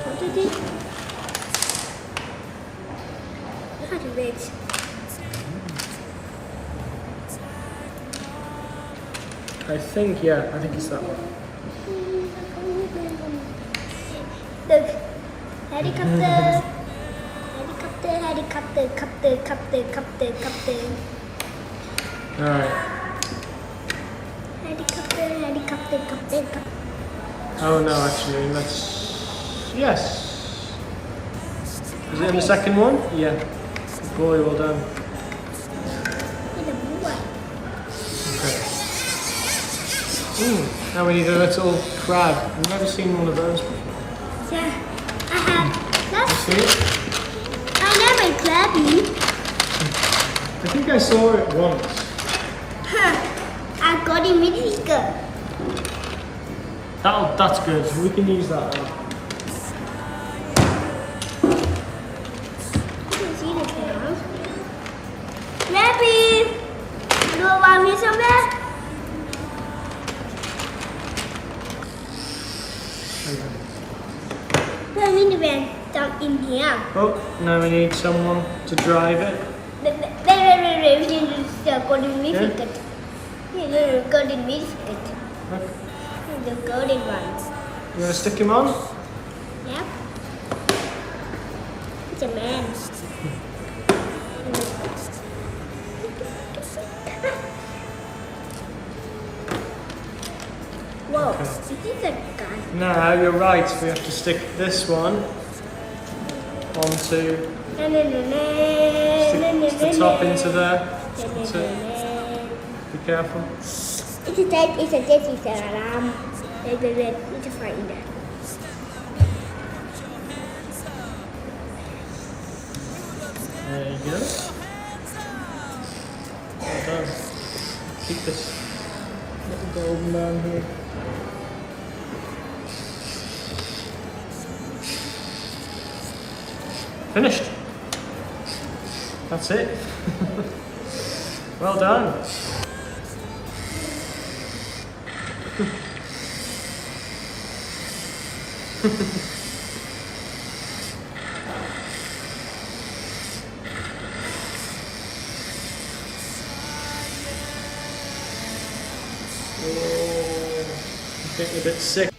What did it? How to read? I think, yeah, I think it's that one. Look, helicopter, helicopter. Alright. Helicopter. Oh no, actually, let's... Yes! Is it in the second one? Yeah. Good boy, well done. Okay. Now we need a little crab. I've never seen one of those before. Yeah, I have. That's See it? I never crabby. I think I saw it once. I got it Mexico. That's good. We can use that then. You can see the tail. Maybe. Do you want me somewhere? No, we need to down in here. Oh, now we need someone to drive it. We need to go to Mexico. We need to go to Mexico. Okay. The golden ones. You want to stick him on? Yep. It's a man. Whoa, Okay. this is a gun. Now you're right. We have to stick this one onto. Stick the top into there. That's it. Be careful. It's a dead, it's an alarm. It's a fire in there. There you go. Well done. Keep this little golden man here. Finished. That's it. Well done. Oh, I'm getting a bit sick.